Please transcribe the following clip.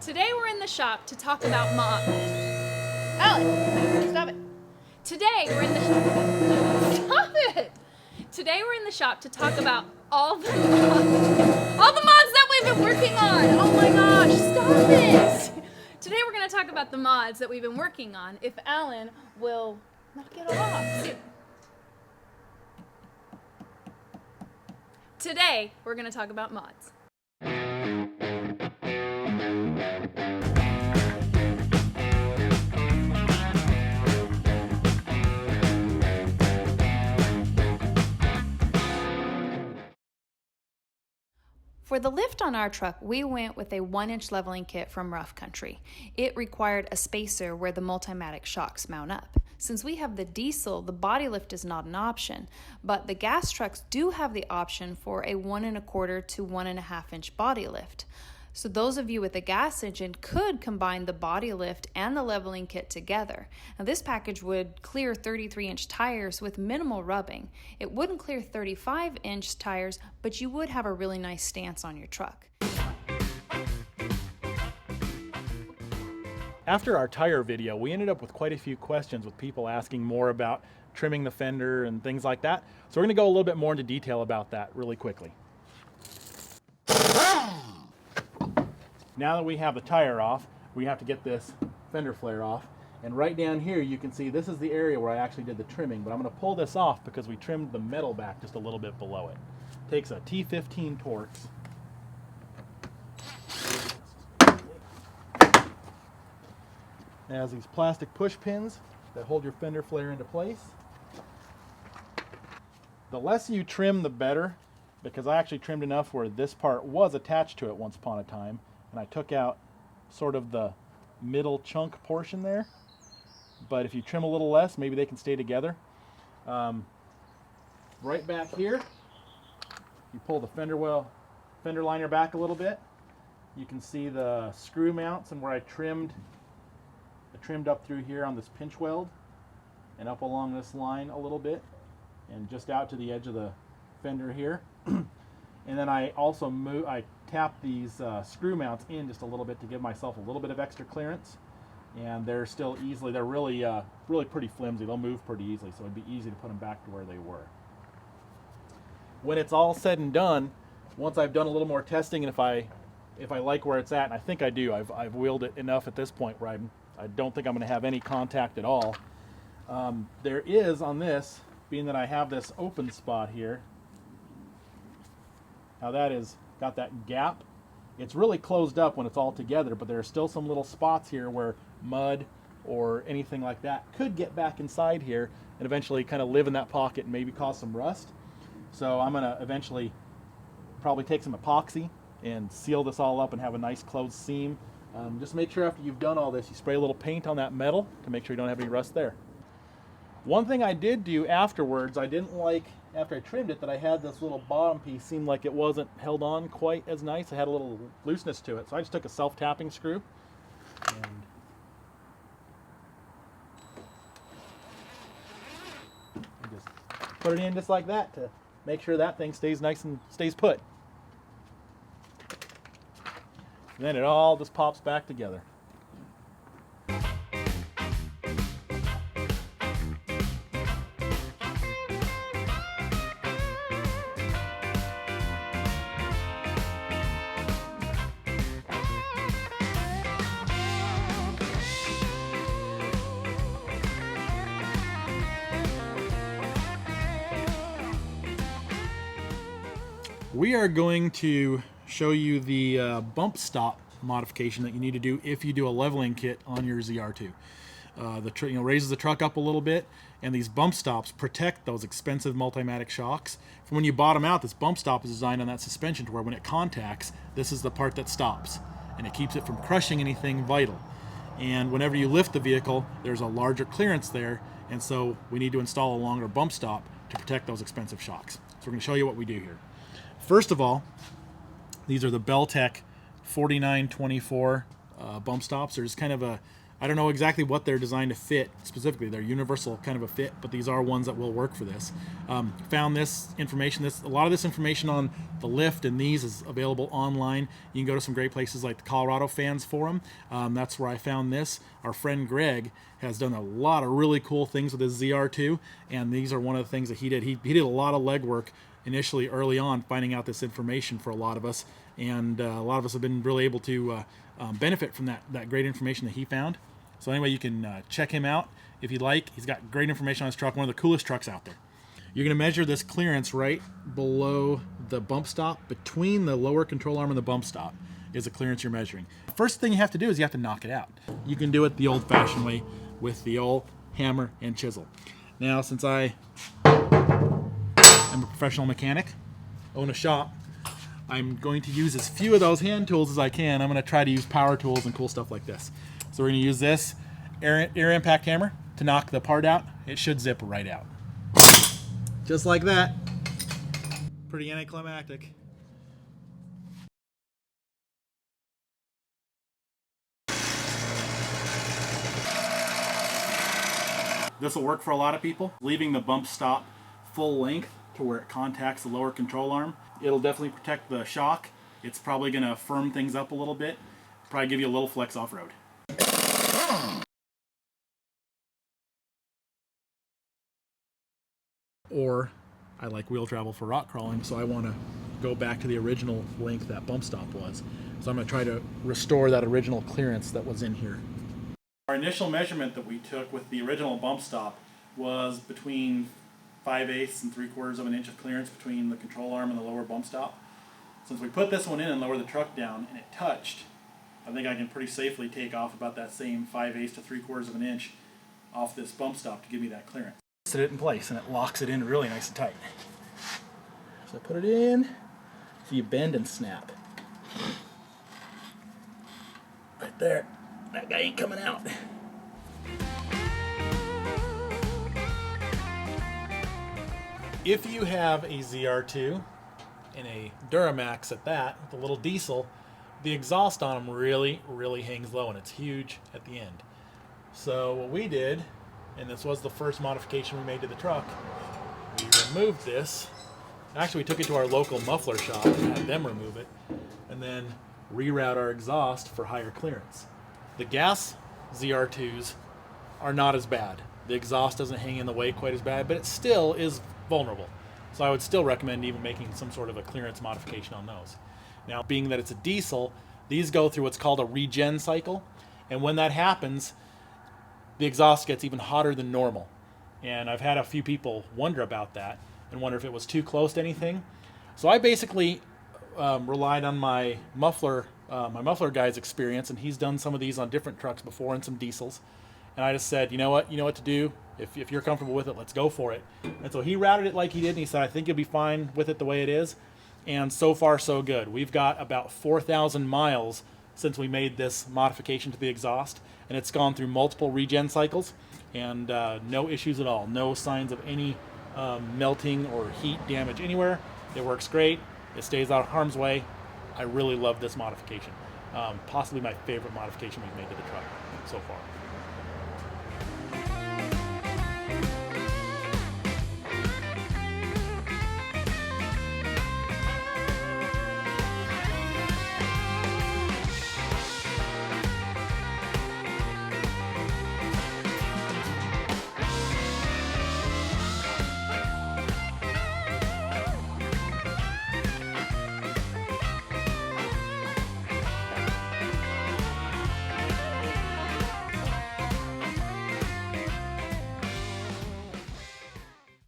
Today we're in the shop to talk about Alex, stop it. Today we're in the stop it. Today we're in the shop to talk about all the mods that we've been working on. Oh my gosh, stop it. Today we're going to talk about the mods that we've been working on. If Alan will knock it off. Today we're going to talk about mods. For the lift on our truck, we went with a 1-inch leveling kit from Rough Country. It required a spacer where the Multimatic shocks mount up. Since we have the diesel, the body lift is not an option, but the gas trucks do have the option for a 1 1/4 to 1.5 inch body lift. So those of you with a gas engine could combine the body lift and the leveling kit together. Now this package would clear 33-inch tires with minimal rubbing. It wouldn't clear 35-inch tires, but you would have a really nice stance on your truck. After our tire video, we ended up with quite a few questions with people asking more about trimming the fender and things like that. So we're going to go a little bit more into detail about that really quickly. Now that we have the tire off, we have to get this fender flare off. And right down here you can see this is the area where I actually did the trimming, but I'm going to pull this off because we trimmed the metal back just a little bit below it. Takes a T15 Torx. It has these plastic push pins that hold your fender flare into place. The less you trim, the better, because I actually trimmed enough where this part was attached to it once upon a time. And I took out sort of the middle chunk portion there. But if you trim a little less, maybe they can stay together. Right back here, you pull the fender liner back a little bit. You can see the screw mounts and where I trimmed up through here on this pinch weld and up along this line a little bit and just out to the edge of the fender here. And then I also tap these screw mounts in just a little bit to give myself a little bit of extra clearance. And they're still they're really pretty flimsy. They'll move pretty easily, so it'd be easy to put them back to where they were. When it's all said and done, once I've done a little more testing, and if I like where it's at, and I think I do, I've wheeled it enough at this point where I don't think I'm going to have any contact at all. There is on this, being that I have this open spot here, now that is got that gap. It's really closed up when it's all together, but there are still some little spots here where mud or anything like that could get back inside here and eventually kind of live in that pocket and maybe cause some rust. So I'm going to eventually probably take some epoxy and seal this all up and have a nice closed seam. Just make sure after you've done all this, you spray a little paint on that metal to make sure you don't have any rust there. One thing I did do afterwards, I didn't like, after I trimmed it, that I had this little bottom piece seemed like it wasn't held on quite as nice. It had a little looseness to it. So I just took a self-tapping screw and just put it in just like that to make sure that thing stays nice and stays put. And then it all just pops back together. We are going to show you the bump stop modification that you need to do if you do a leveling kit on your ZR2. Raises the truck up a little bit, and these bump stops protect those expensive Multimatic shocks. From when you bottom out, this bump stop is designed on that suspension to where when it contacts, this is the part that stops, and it keeps it from crushing anything vital. And whenever you lift the vehicle, there's a larger clearance there, and so we need to install a longer bump stop to protect those expensive shocks. So we're going to show you what we do here. First of all, these are the Belltech 4924 bump stops. There's kind of a I don't know exactly what they're designed to fit specifically. They're universal kind of a fit, but these are ones that will work for this. Found this information, a lot of this information on the lift and these is available online. You can go to some great places like the Colorado Fans Forum. That's where I found this. Our friend Greg has done a lot of really cool things with his ZR2, and these are one of the things that he did. He did a lot of legwork initially early on finding out this information for a lot of us, and a lot of us have been really able to benefit from that great information that he found. So anyway, you can check him out if you'd like. He's got great information on his truck, one of the coolest trucks out there. You're going to measure this clearance right below the bump stop. Between the lower control arm and the bump stop is the clearance you're measuring. First thing you have to do is you have to knock it out. You can do it the old-fashioned way with the old hammer and chisel. Now, since I am a professional mechanic, own a shop, I'm going to use as few of those hand tools as I can. I'm going to try to use power tools and cool stuff like this. So we're going to use this air impact hammer to knock the part out. It should zip right out. Just like that. Pretty anticlimactic. This will work for a lot of people. Leaving the bump stop full length to where it contacts the lower control arm. It'll definitely protect the shock. It's probably going to firm things up a little bit. Probably give you a little flex off-road. Or I like wheel travel for rock crawling, so I want to go back to the original length that bump stop was. So I'm going to try to restore that original clearance that was in here. Our initial measurement that we took with the original bump stop was between 5/8 and 3/4 of an inch of clearance between the control arm and the lower bump stop. Since we put this one in and lowered the truck down and it touched, I think I can pretty safely take off about that same 5/8 to 3/4 of an inch off this bump stop to give me that clearance. Set it in place and it locks it in really nice and tight. So I put it in, so you bend and snap. Right there. That guy ain't coming out. If you have a ZR2 and a Duramax at that, with a little diesel, the exhaust on them really hangs low and it's huge at the end. So what we did, and this was the first modification we made to the truck, we removed this. Actually, we took it to our local muffler shop and had them remove it, and then reroute our exhaust for higher clearance. The gas ZR2s are not as bad. The exhaust doesn't hang in the way quite as bad, but it still is vulnerable. So I would still recommend even making some sort of a clearance modification on those. Now, being that it's a diesel, these go through what's called a Regen Cycle, and when that happens, the exhaust gets even hotter than normal. And I've had a few people wonder about that and wonder if it was too close to anything. So I basically relied on my muffler guy's experience, and he's done some of these on different trucks before and some diesels. And I just said, you know what to do. If you're comfortable with it, let's go for it. And so he routed it like he did, and he said, I think you'll be fine with it the way it is. And so far, so good. We've got about 4,000 miles since we made this modification to the exhaust, and it's gone through multiple regen cycles, and no issues at all. No signs of any melting or heat damage anywhere. It works great. It stays out of harm's way. I really love this modification. Possibly my favorite modification we've made to the truck so far.